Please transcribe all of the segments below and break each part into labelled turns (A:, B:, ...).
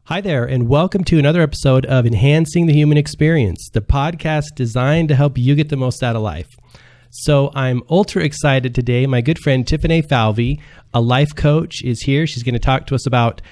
A: Hi there, and welcome to another episode of Enhancing the Human Experience, the podcast designed to help you get the most out of life. So I'm ultra excited today. My good friend Tifane Falvey, a life coach, is here. She's going to talk to us about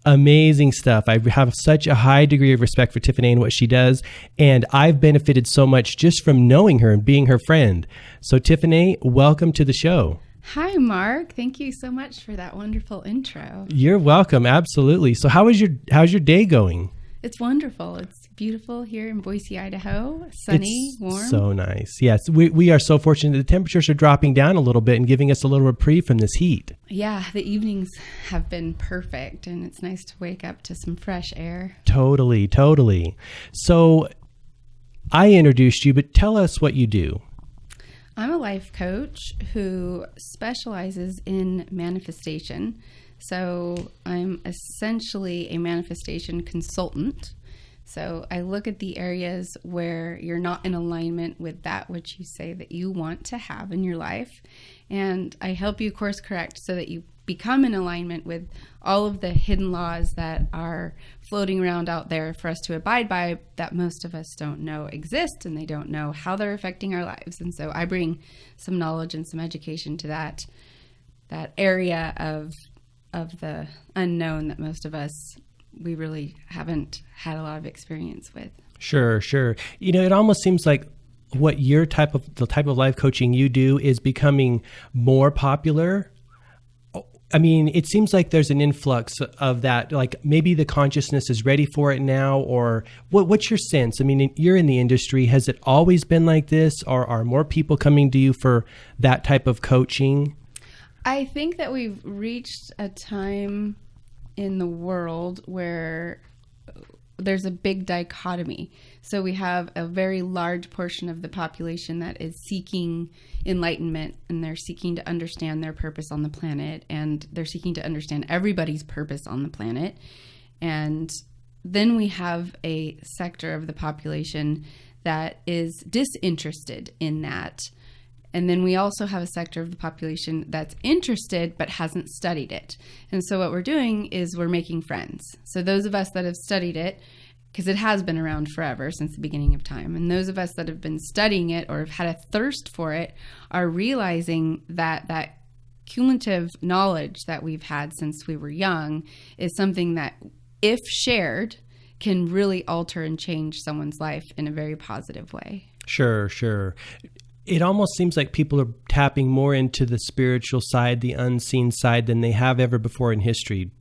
A: amazing stuff. I have such a high degree of respect for Tifane and what she does, and I've benefited so much just from knowing her and being her friend. So Tifane, welcome to the show.
B: Hi, Mark. Thank you so much for that wonderful intro.
A: You're welcome. Absolutely. So how's your day going?
B: It's wonderful. It's beautiful here in Boise, Idaho. Sunny, warm.
A: So nice. Yes, we are so fortunate. The temperatures are dropping down a little bit and giving us a little reprieve from this heat.
B: Yeah, the evenings have been perfect, and it's nice to wake up to some fresh air.
A: Totally. So I introduced you, but tell us what you do.
B: I'm a life coach who specializes in manifestation. So I'm essentially a manifestation consultant. So I look at the areas where you're not in alignment with that which you say that you want to have in your life. And I help you course correct so that you become in alignment with all of the hidden laws that are floating around out there for us to abide by that most of us don't know exist, and they don't know how they're affecting our lives. And so I bring some knowledge and some education to that area of the unknown that most of us, we really haven't had a lot of experience with. Sure.
A: You know, it almost seems like what the type of life coaching you do is becoming more popular. I mean, it seems like there's an influx of that, like maybe the consciousness is ready for it now, or what's your sense? I mean, you're in the industry. Has it always been like this, or are more people coming to you for that type of coaching?
B: I think that we've reached a time in the world where there's a big dichotomy. So we have a very large portion of the population that is seeking enlightenment, and they're seeking to understand their purpose on the planet, and they're seeking to understand everybody's purpose on the planet. And then we have a sector of the population that is disinterested in that. And then we also have a sector of the population that's interested but hasn't studied it. And so what we're doing is we're making friends. So those of us that have studied it, because it has been around forever since the beginning of time, and those of us that have been studying it or have had a thirst for it are realizing that cumulative knowledge that we've had since we were young is something that, if shared, can really alter and change someone's life in a very positive way.
A: Sure. It almost seems like people are tapping more into the spiritual side, the unseen side, than they have ever before in history.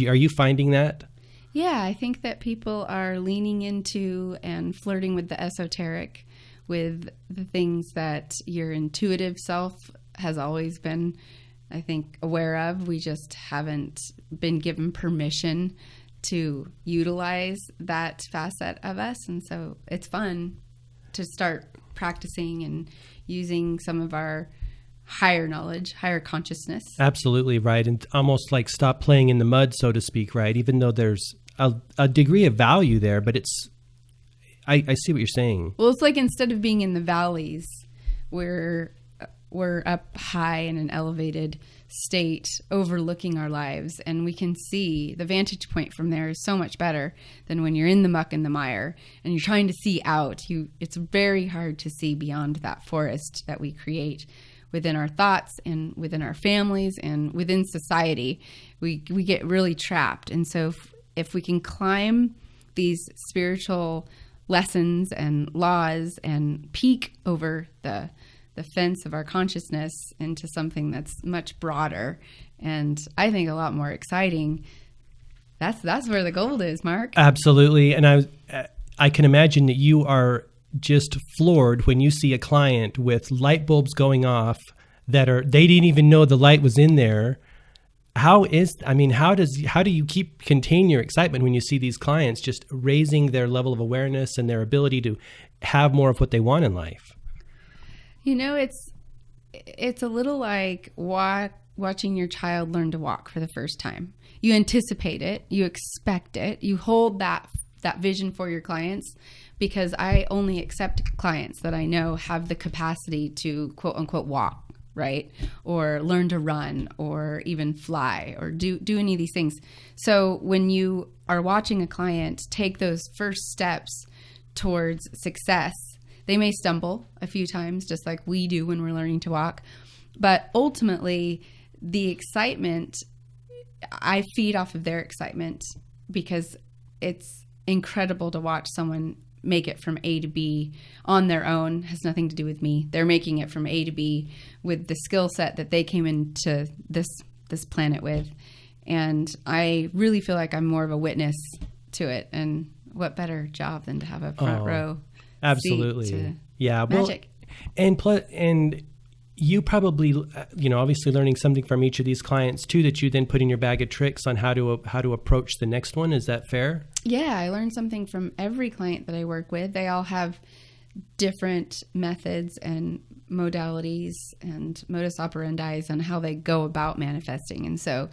A: Are you finding that?
B: Yeah, I think that people are leaning into and flirting with the esoteric, with the things that your intuitive self has always been, I think, aware of. We just haven't been given permission to utilize that facet of us. And so it's fun to start practicing and using some of our higher knowledge, higher consciousness.
A: Absolutely right. And almost like stop playing in the mud, so to speak, right? Even though there's a degree of value there, but I see what you're saying.
B: Well, it's like instead of being in the valleys, we're up high in an elevated state overlooking our lives, and we can see the vantage point from there is so much better than when you're in the muck and the mire and you're trying to see out. It's very hard to see beyond that forest that we create within our thoughts and within our families and within society. We get really trapped. And so if we can climb these spiritual lessons and laws and peek over the fence of our consciousness into something that's much broader and I think a lot more exciting, that's where the gold is, Mark.
A: Absolutely. And I can imagine that you are just floored when you see a client with light bulbs going off they didn't even know the light was in there. How do you contain your excitement when you see these clients just raising their level of awareness and their ability to have more of what they want in life?
B: You know, it's a little like watching your child learn to walk for the first time. You anticipate it, you expect it, you hold that vision for your clients, because I only accept clients that I know have the capacity to quote unquote walk right? Or learn to run, or even fly, or do any of these things. So when you are watching a client take those first steps towards success, they may stumble a few times, just like we do when we're learning to walk. But ultimately, the excitement, I feed off of their excitement, because it's incredible to watch someone make it from A to B on their own. It has nothing to do with me. They're making it from A to B with the skill set that they came into this planet with. And I really feel like I'm more of a witness to it. And what better job than to have a front row
A: absolutely
B: seat to
A: yeah
B: magic.
A: Well, and you probably, obviously learning something from each of these clients too, that you then put in your bag of tricks on how to approach the next one. Is that fair?
B: Yeah, I learned something from every client that I work with. They all have different methods and modalities and modus operandi on how they go about manifesting. And so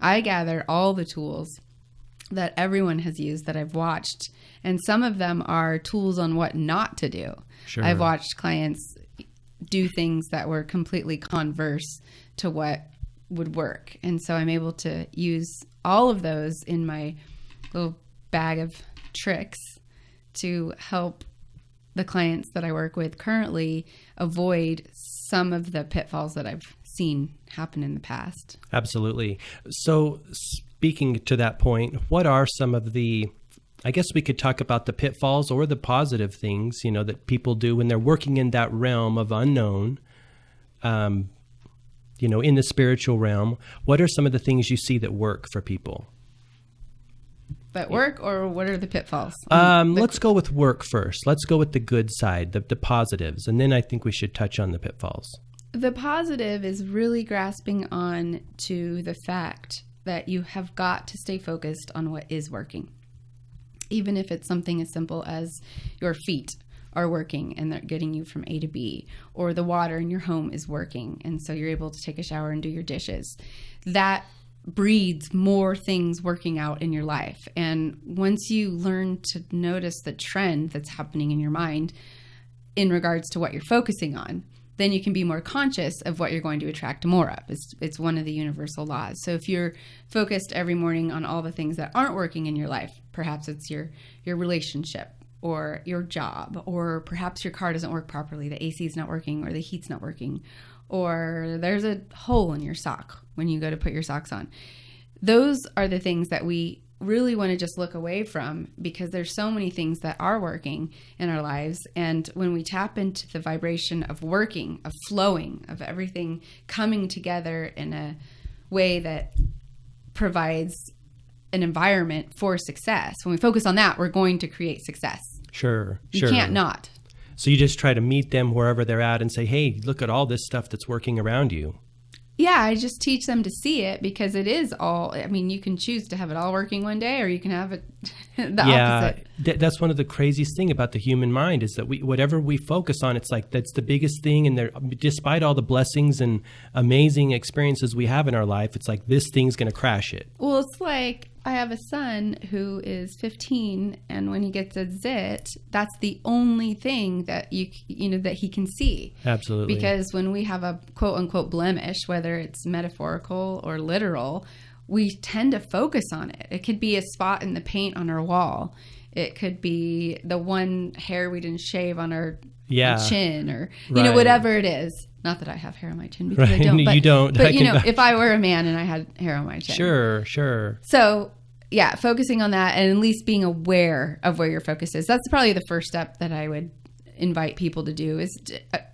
B: I gather all the tools that everyone has used that I've watched. And some of them are tools on what not to do.
A: Sure.
B: I've watched clients do things that were completely converse to what would work. And so I'm able to use all of those in my little bag of tricks to help the clients that I work with currently avoid some of the pitfalls that I've seen happen in the past.
A: Absolutely. So speaking to that point, what are some of the, I guess we could talk about the pitfalls or the positive things, that people do when they're working in that realm of unknown, in the spiritual realm. What are some of the things you see that work for people?
B: That work, or what are the pitfalls?
A: Let's go with work first. Let's go with the good side, the positives, and then I think we should touch on the pitfalls.
B: The positive is really grasping on to the fact that you have got to stay focused on what is working. Even if it's something as simple as your feet are working and they're getting you from A to B, or the water in your home is working and so you're able to take a shower and do your dishes. That breeds more things working out in your life. And once you learn to notice the trend that's happening in your mind in regards to what you're focusing on, then you can be more conscious of what you're going to attract more of. It's one of the universal laws. So if you're focused every morning on all the things that aren't working in your life, perhaps it's your relationship or your job, or perhaps your car doesn't work properly, the AC is not working or the heat's not working, or there's a hole in your sock when you go to put your socks on. Those are the things that we really want to just look away from, because there's so many things that are working in our lives. And when we tap into the vibration of working, of flowing, of everything coming together in a way that provides an environment for success, when we focus on that, we're going to create success.
A: Sure.
B: You can't not.
A: So you just try to meet them wherever they're at and say, hey, look at all this stuff that's working around you.
B: Yeah, I just teach them to see it, because it is all, you can choose to have it all working one day, or you can have it the opposite.
A: That's one of the craziest thing about the human mind, is that whatever we focus on, it's like that's the biggest thing. And despite all the blessings and amazing experiences we have in our life, it's like this thing's going to crash it.
B: Well, it's like I have a son who is 15, and when he gets a zit, that's the only thing that that he can see.
A: Absolutely.
B: Because when we have a quote unquote blemish, whether it's metaphorical or literal, we tend to focus on it. It could be a spot in the paint on our wall. It could be the one hair we didn't shave on our chin, or whatever it is. Not that I have hair on my chin, because I don't. But,
A: you don't.
B: But if I were a man and I had hair on my chin.
A: Sure.
B: So yeah, focusing on that, and at least being aware of where your focus is. That's probably the first step that I would invite people to do, is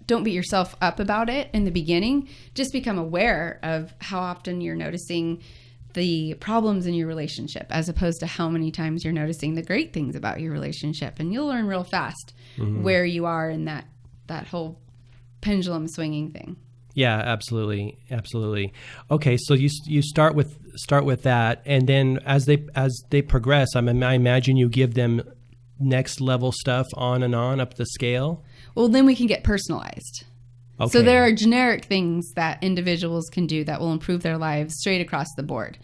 B: don't beat yourself up about it in the beginning. Just become aware of how often you're noticing the problems in your relationship, as opposed to how many times you're noticing the great things about your relationship. And you'll learn real fast where you are in that whole pendulum swinging thing.
A: Yeah, absolutely. Okay, so you start with that, and then as they progress, I imagine you give them next level stuff on and on up the scale.
B: Well, then we can get personalized. Okay. So there are generic things that individuals can do that will improve their lives straight across the board.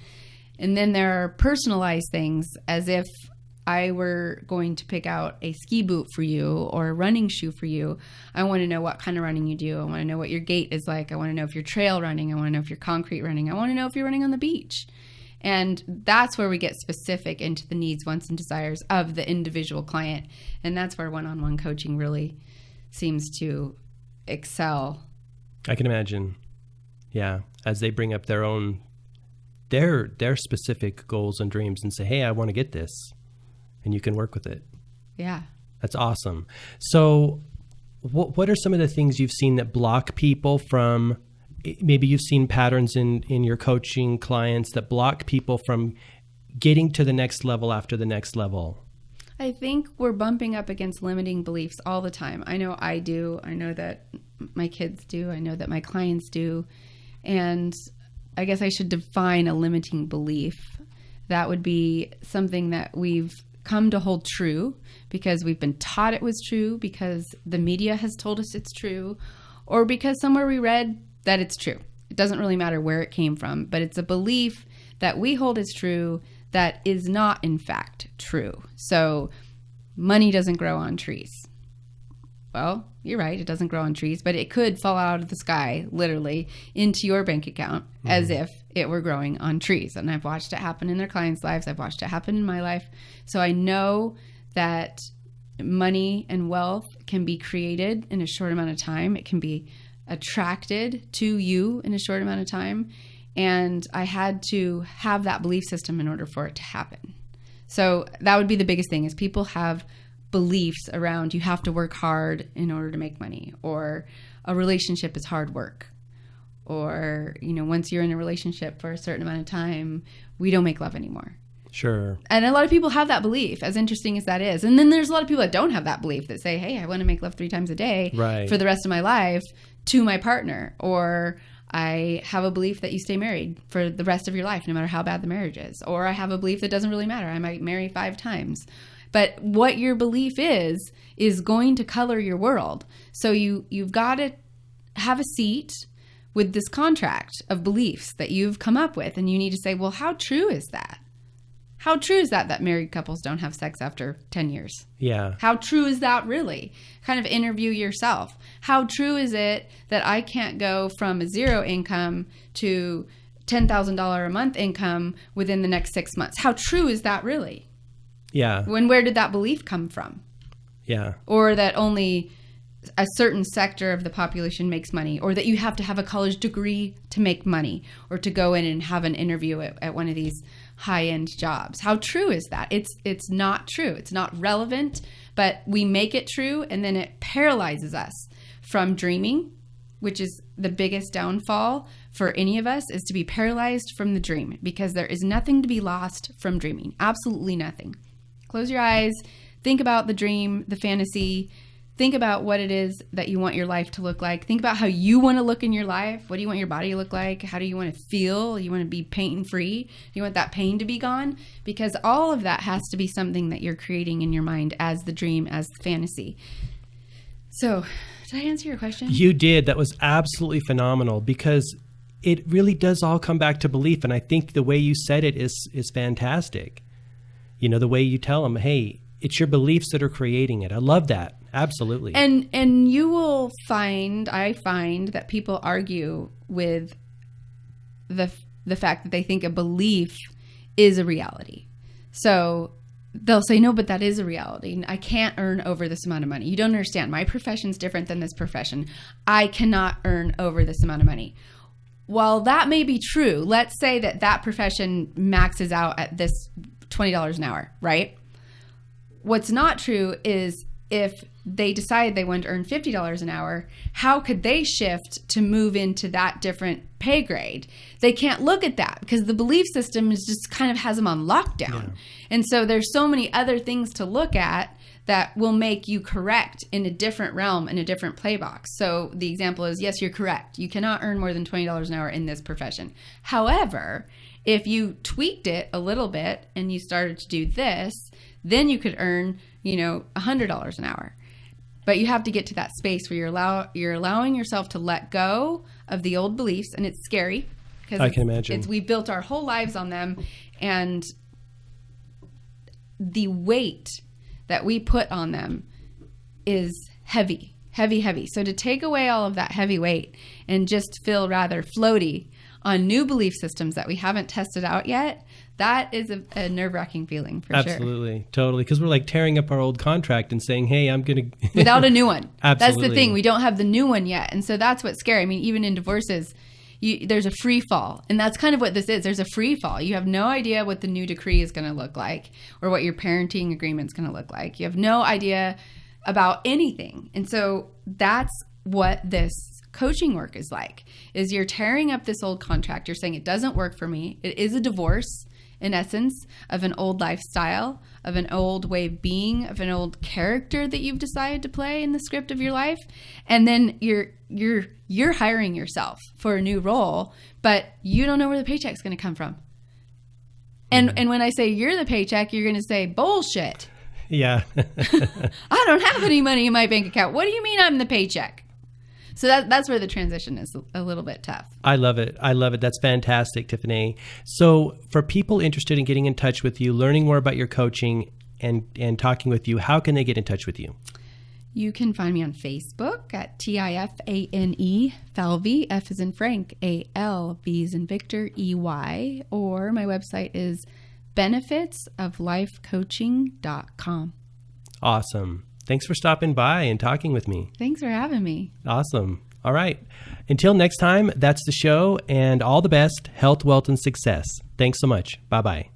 B: And then there are personalized things, as if I were going to pick out a ski boot for you or a running shoe for you, I want to know what kind of running you do. I want to know what your gait is like. I want to know if you're trail running. I want to know if you're concrete running. I want to know if you're running on the beach. And that's where we get specific into the needs, wants, and desires of the individual client. And that's where one-on-one coaching really seems to excel.
A: I can imagine. Yeah. As they bring up their specific goals and dreams and say, hey, I want to get this. And you can work with it.
B: Yeah.
A: That's awesome. So what are some of the things you've seen that block people from, maybe you've seen patterns in your coaching clients that block people from getting to the next level after the next level?
B: I think we're bumping up against limiting beliefs all the time. I know I do. I know that my kids do. I know that my clients do. And I guess I should define a limiting belief. That would be something that we've come to hold true because we've been taught it was true, because the media has told us it's true, or because somewhere we read that it's true. It doesn't really matter where it came from, but it's a belief that we hold as true that is not in fact true. So money doesn't grow on trees. Well, you're right, it doesn't grow on trees, but it could fall out of the sky, literally, into your bank account as if it were growing on trees. And I've watched it happen in their clients' lives. I've watched it happen in my life. So I know that money and wealth can be created in a short amount of time. It can be attracted to you in a short amount of time. And I had to have that belief system in order for it to happen. So that would be the biggest thing, is people have beliefs around you have to work hard in order to make money, or a relationship is hard work, or, once you're in a relationship for a certain amount of time, we don't make love anymore.
A: Sure.
B: And a lot of people have that belief, as interesting as that is. And then there's a lot of people that don't have that belief, that say, hey, I want to make love 3 times a day for the rest of my life to my partner. Or I have a belief that you stay married for the rest of your life, no matter how bad the marriage is. Or I have a belief that doesn't really matter. I might marry 5 times. But what your belief is going to color your world. So you've got to have a seat with this contract of beliefs that you've come up with. And you need to say, well, how true is that? How true is that married couples don't have sex after 10 years?
A: Yeah.
B: How true is that really? Kind of interview yourself. How true is it that I can't go from a 0 income to $10,000 a month income within the next 6 months? How true is that really?
A: Yeah.
B: Where did that belief come from?
A: Yeah.
B: Or that only a certain sector of the population makes money, or that you have to have a college degree to make money, or to go in and have an interview at one of these high-end jobs. How true is that? It's not true. It's not relevant, but we make it true, and then it paralyzes us from dreaming, which is the biggest downfall for any of us, is to be paralyzed from the dream, because there is nothing to be lost from dreaming. Absolutely nothing. Close your eyes, think about the dream, the fantasy, think about what it is that you want your life to look like. Think about how you want to look in your life. What do you want your body to look like? How do you want to feel? You want to be pain-free? You want that pain to be gone? Because all of that has to be something that you're creating in your mind as the dream, as the fantasy. So, did I answer your question?
A: You did. That was absolutely phenomenal, because it really does all come back to belief. And I think the way you said it is fantastic. The way you tell them, hey, it's your beliefs that are creating it. I love that. Absolutely.
B: And you will find that people argue with the fact that they think a belief is a reality. So they'll say, no, but that is a reality. I can't earn over this amount of money. You don't understand. My profession's different than this profession. I cannot earn over this amount of money. While that may be true, let's say that profession maxes out at this $20 an hour, right? What's not true is if they decide they want to earn $50 an hour, how could they shift to move into that different pay grade? They can't look at that, because the belief system is just kind of has them on lockdown. Yeah. And so there's so many other things to look at that will make you correct in a different realm, in a different play box. So the example is, yes, you're correct. You cannot earn more than $20 an hour in this profession. However, if you tweaked it a little bit and you started to do this, then you could earn, $100 an hour. But you have to get to that space where you're allowing yourself to let go of the old beliefs, and it's scary, because
A: I can imagine.
B: we built our whole lives on them, and the weight that we put on them is heavy. So to take away all of that heavy weight and just feel rather floaty on new belief systems that we haven't tested out yet, that is a nerve-wracking feeling for sure.
A: Absolutely. Totally. Because we're like tearing up our old contract and saying, hey, I'm going to...
B: without a new one.
A: Absolutely.
B: That's the thing. We don't have the new one yet. And so that's what's scary. I mean, even in divorces, there's a free fall. And that's kind of what this is. There's a free fall. You have no idea what the new decree is going to look like or what your parenting agreement is going to look like. You have no idea about anything. And so that's what this coaching work is like, is you're tearing up this old contract. You're saying it doesn't work for me. It is a divorce, in essence, of an old lifestyle, of an old way of being, of an old character that you've decided to play in the script of your life. And then you're hiring yourself for a new role, but you don't know where the paycheck's going to come from. And when I say you're the paycheck, you're going to say bullshit.
A: Yeah.
B: I don't have any money in my bank account. What do you mean I'm the paycheck? So that's where the transition is a little bit tough.
A: I love it. That's fantastic, Tifane. So for people interested in getting in touch with you, learning more about your coaching and talking with you, how can they get in touch with you?
B: You can find me on Facebook at Tifane Falvey, F as in Frank, A-L, V as in Victor, E-Y, or my website is benefitsoflifecoaching.com.
A: Awesome. Thanks for stopping by and talking with me.
B: Thanks for having me.
A: Awesome. All right. Until next time, that's the show, and all the best, health, wealth, and success. Thanks so much. Bye-bye.